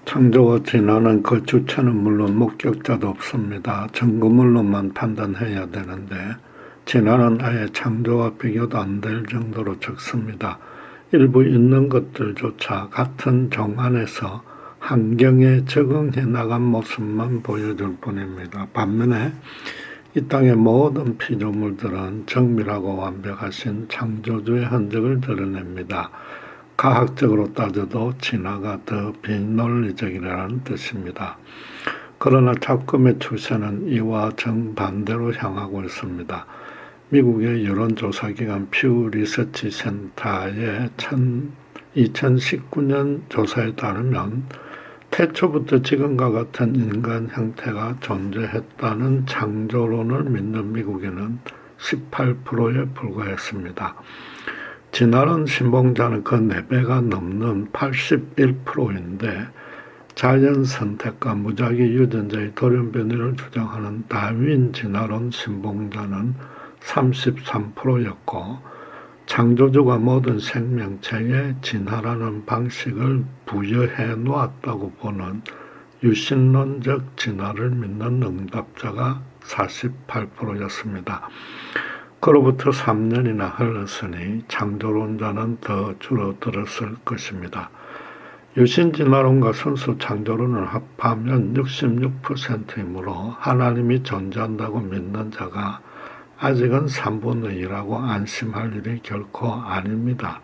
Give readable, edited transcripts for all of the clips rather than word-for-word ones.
창조와 진화는 그 주체는 물론 목격자도 없습니다. 증거물로만 판단해야 되는데 진화는 아예 창조와 비교도 안 될 정도로 적습니다. 일부 있는 것들조차 같은 종 안에서 환경에 적응해 나간 모습만 보여줄 뿐입니다. 반면에 이 땅의 모든 피조물들은 정밀하고 완벽하신 창조주의 흔적을 드러냅니다. 과학적으로 따져도 진화가 더 비논리적이라는 뜻입니다. 그러나 작품의 추세는 이와 정반대로 향하고 있습니다. 미국의 여론조사기관 퓨 리서치 센터의 2019년 조사에 따르면 태초부터 지금과 같은 인간 형태가 존재했다는 창조론을 믿는 미국인은 18%에 불과했습니다. 진화론 신봉자는 그 4배가 넘는 81%인데 자연 선택과 무작위 유전자의 돌연변이를 주장하는 다윈 진화론 신봉자는 33%였고 창조주가 모든 생명체에 진화라는 방식을 부여해 놓았다고 보는 유신론적 진화를 믿는 응답자가 48%였습니다. 그로부터 3년이나 흘렀으니 창조론자는 더 줄어들었을 것입니다. 유신진화론과 순수 창조론을 합하면 66%이므로 하나님이 존재한다고 믿는 자가 아직은 3분의 2라고 안심할 일이 결코 아닙니다.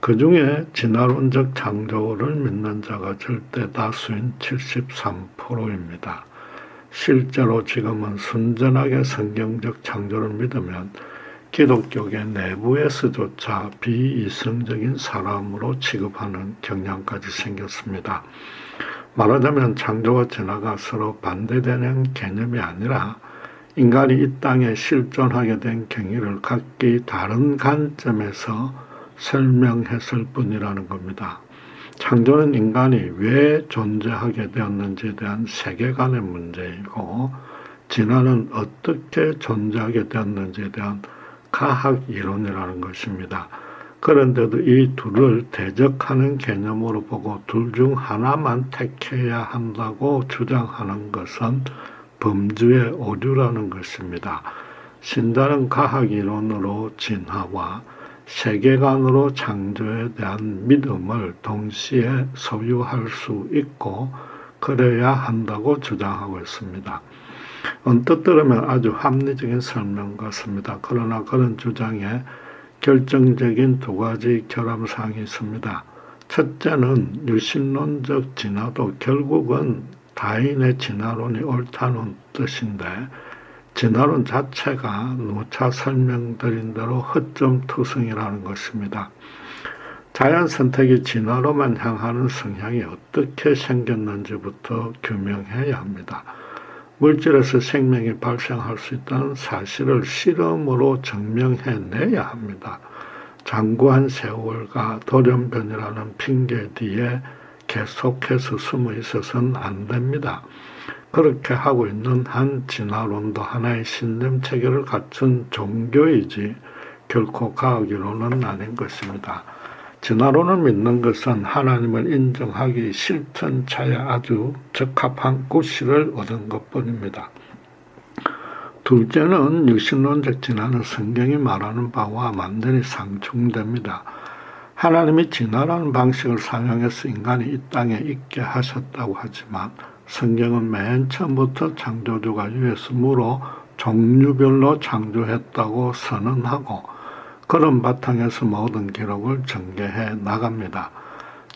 그 중에 진화론적 창조를 믿는 자가 절대 다수인 73%입니다. 실제로 지금은 순전하게 성경적 창조를 믿으면 기독교계 내부에서조차 비이성적인 사람으로 취급하는 경향까지 생겼습니다. 말하자면 창조와 진화가 서로 반대되는 개념이 아니라 인간이 이 땅에 실존하게 된 경위를 각기 다른 관점에서 설명했을 뿐이라는 겁니다. 창조는 인간이 왜 존재하게 되었는지에 대한 세계관의 문제이고 진화는 어떻게 존재하게 되었는지에 대한 과학 이론이라는 것입니다. 그런데도 이 둘을 대적하는 개념으로 보고 둘 중 하나만 택해야 한다고 주장하는 것은 범주의 오류라는 것입니다. 신자는 과학 이론으로 진화와 세계관으로 창조에 대한 믿음을 동시에 소유할 수 있고 그래야 한다고 주장하고 있습니다. 언뜻 들으면 아주 합리적인 설명 같습니다. 그러나 그런 주장에 결정적인 2가지 결함사항이 있습니다. 첫째는 유신론적 진화도 결국은 다윈의 진화론이 옳다는 뜻인데 진화론 자체가 누차 설명드린 대로 허점투성이라는 것입니다. 자연 선택이 진화로만 향하는 성향이 어떻게 생겼는지부터 규명해야 합니다. 물질에서 생명이 발생할 수 있다는 사실을 실험으로 증명해내야 합니다. 장구한 세월과 돌연변이라는 핑계 뒤에 계속해서 숨어 있어서는 안 됩니다. 그렇게 하고 있는 한 진화론도 하나의 신념 체계를 갖춘 종교이지 결코 과학이론은 아닌 것입니다. 진화론을 믿는 것은 하나님을 인정하기 싫던 차에 아주 적합한 구실을 얻은 것뿐입니다. 둘째는 유신론적 진화는 성경이 말하는 바와 완전히 상충됩니다. 하나님이 진화라는 방식을 사용해서 인간이 이 땅에 있게 하셨다고 하지만 성경은 맨 처음부터 창조주가 유했으므로 종류별로 창조했다고 선언하고 그런 바탕에서 모든 기록을 전개해 나갑니다.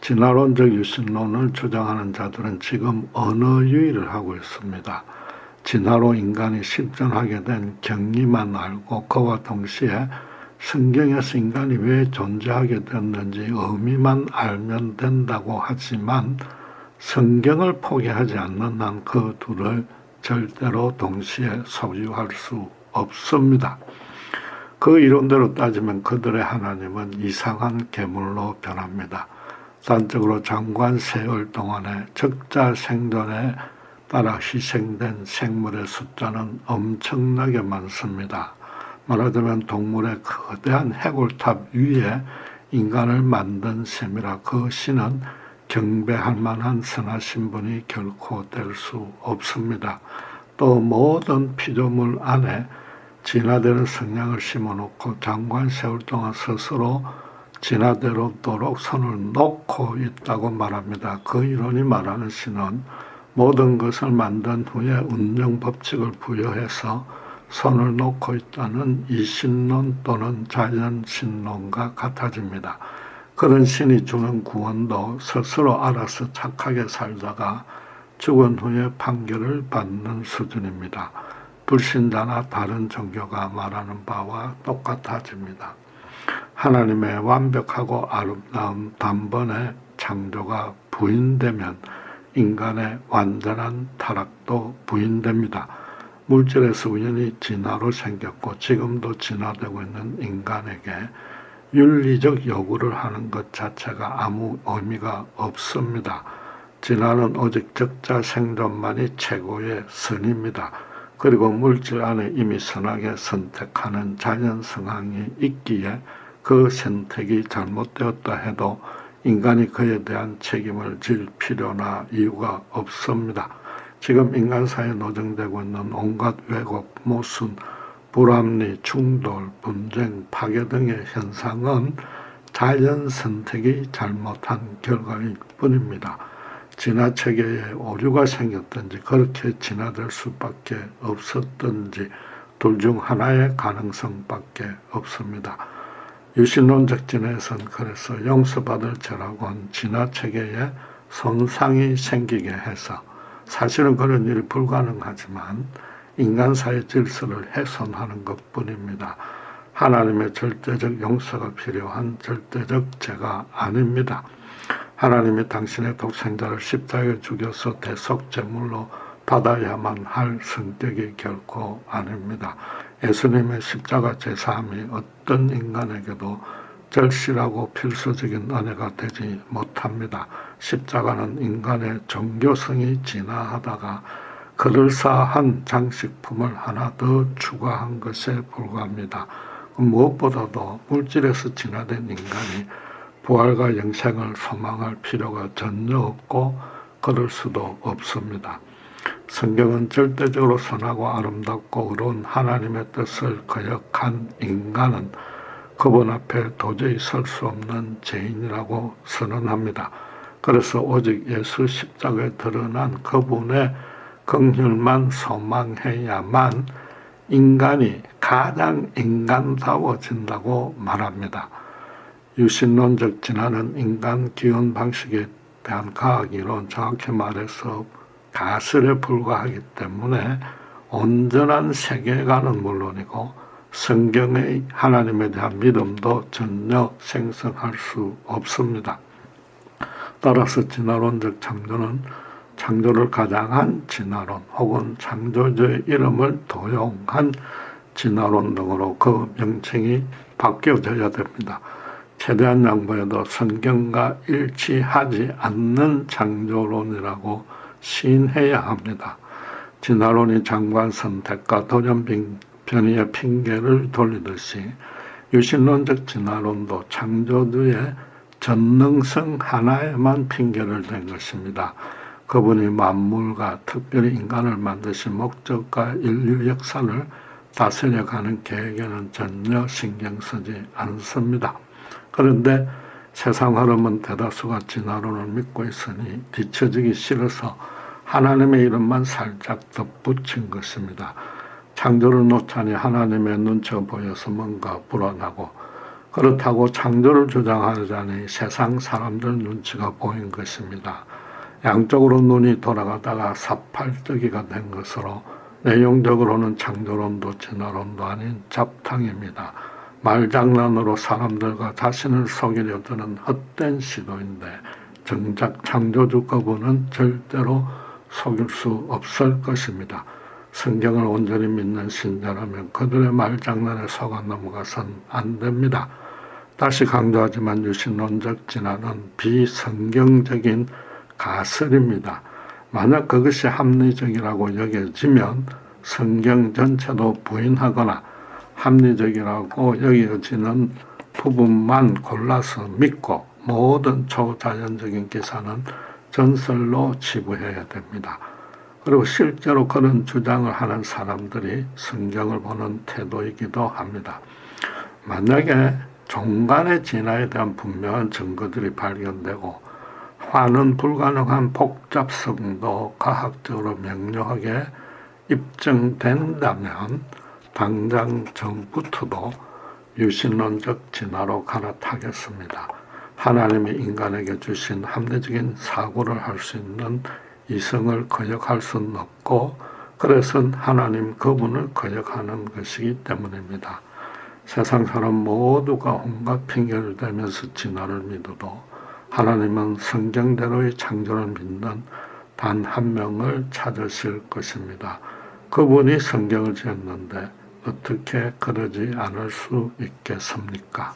진화론적 유신론을 주장하는 자들은 지금 언어 유희를 하고 있습니다. 진화로 인간이 실존하게 된 경리만 알고 그와 동시에 성경에서 인간이 왜 존재하게 됐는지 의미만 알면 된다고 하지만 성경을 포기하지 않는 한 그 둘을 절대로 동시에 소유할 수 없습니다. 그 이론대로 따지면 그들의 하나님은 이상한 괴물로 변합니다. 단적으로 장관 세월 동안에 적자 생존에 따라 희생된 생물의 숫자는 엄청나게 많습니다. 말하자면 동물의 거대한 해골탑 위에 인간을 만든 셈이라 그 신은 경배할 만한 선하신 분이 결코 될 수 없습니다. 또 모든 피조물 안에 진화되는 성냥을 심어놓고 장관 세울 동안 스스로 진화되도록 손을 놓고 있다고 말합니다. 그 이론이 말하는 신은 모든 것을 만든 후에 운영 법칙을 부여해서 손을 놓고 있다는 이신론 또는 자연신론과 같아집니다. 그런 신이 주는 구원도 스스로 알아서 착하게 살다가 죽은 후에 판결을 받는 수준입니다. 불신자나 다른 종교가 말하는 바와 똑같아집니다. 하나님의 완벽하고 아름다운 단번에 창조가 부인되면 인간의 완전한 타락도 부인됩니다. 물질에서 우연히 진화로 생겼고 지금도 진화되고 있는 인간에게 윤리적 요구를 하는 것 자체가 아무 의미가 없습니다. 진화는 오직 적자 생존만이 최고의 선입니다. 그리고 물질 안에 이미 선하게 선택하는 자연 상황이 있기에 그 선택이 잘못되었다 해도 인간이 그에 대한 책임을 질 필요나 이유가 없습니다. 지금 인간사회에 노정되고 있는 온갖 왜곡, 모순, 불합리, 충돌, 분쟁, 파괴 등의 현상은 자연 선택이 잘못한 결과일 뿐입니다. 진화체계에 오류가 생겼든지 그렇게 진화될 수밖에 없었든지 둘 중 하나의 가능성밖에 없습니다. 유신론적 진화에서는 그래서 용서받을 죄라고는 진화체계에 손상이 생기게 해서 사실은 그런 일이 불가능하지만 인간사회 질서를 훼손하는 것뿐입니다. 하나님의 절대적 용서가 필요한 절대적 죄가 아닙니다. 하나님이 당신의 독생자를 십자가에 죽여서 대속제물로 받아야만 할 성격이 결코 아닙니다. 예수님의 십자가 제사함이 어떤 인간에게도 절실하고 필수적인 은혜가 되지 못합니다. 십자가는 인간의 종교성이 진화하다가 그럴싸한 장식품을 하나 더 추가한 것에 불과합니다. 무엇보다도 물질에서 진화된 인간이 부활과 영생을 소망할 필요가 전혀 없고 그럴 수도 없습니다. 성경은 절대적으로 선하고 아름답고 의로운 하나님의 뜻을 거역한 인간은 그분 앞에 도저히 설 수 없는 죄인이라고 선언합니다. 그래서 오직 예수 십자가에 드러난 그분의 긍휼만 소망해야만 인간이 가장 인간다워진다고 말합니다. 유신론적 진화는 인간 기원 방식에 대한 과학이론, 정확히 말해서 가설에 불과하기 때문에 온전한 세계관은 물론이고 성경의 하나님에 대한 믿음도 전혀 생성할 수 없습니다. 따라서 진화론적 창조는 창조를 가장한 진화론 혹은 창조주의 이름을 도용한 진화론 등으로 그 명칭이 바뀌어져야 됩니다. 최대한 양보해도 성경과 일치하지 않는 창조론이라고 시인해야 합니다. 진화론이 장관 선택과 돌연 변이의 핑계를 돌리듯이 유신론적 진화론도 창조주의 전능성 하나에만 핑계를 댄 것입니다. 그분이 만물과 특별히 인간을 만드신 목적과 인류 역사를 다스려가는 계획에는 전혀 신경 쓰지 않습니다. 그런데 세상 흐름은 대다수가 진화론을 믿고 있으니 뒤처지기 싫어서 하나님의 이름만 살짝 덧붙인 것입니다. 창조를 놓자니 하나님의 눈치가 보여서 뭔가 불안하고 그렇다고 창조를 주장하자니 세상 사람들 눈치가 보인 것입니다. 양쪽으로 눈이 돌아가다가 사팔뜨기가 된 것으로 내용적으로는 창조론도 진화론도 아닌 잡탕입니다. 말장난으로 사람들과 자신을 속이려 드는 헛된 시도인데 정작 창조주 그분은 절대로 속일 수 없을 것입니다. 성경을 온전히 믿는 신자라면 그들의 말장난에 속아 넘어가선 안 됩니다. 다시 강조하지만 유신론적 진화는 비성경적인 가설입니다. 만약 그것이 합리적이라고 여겨지면 성경 전체도 부인하거나 합리적이라고 여겨지는 부분만 골라서 믿고 모든 초자연적인 기사는 전설로 치부해야 됩니다. 그리고 실제로 그런 주장을 하는 사람들이 성경을 보는 태도이기도 합니다. 만약에 종간의 진화에 대한 분명한 증거들이 발견되고 화는 불가능한 복잡성도 과학적으로 명료하게 입증된다면 당장 전부터도 유신론적 진화로 갈아타겠습니다. 하나님이 인간에게 주신 합리적인 사고를 할 수 있는 이성을 거역할 수는 없고 그래서 하나님 그분을 거역하는 것이기 때문입니다. 세상 사람 모두가 온갖 핑계를 대면서 진화를 믿어도 하나님은 성경대로의 창조를 믿는 단 한 명을 찾으실 것입니다. 그분이 성경을 지었는데 어떻게 그러지 않을 수 있겠습니까?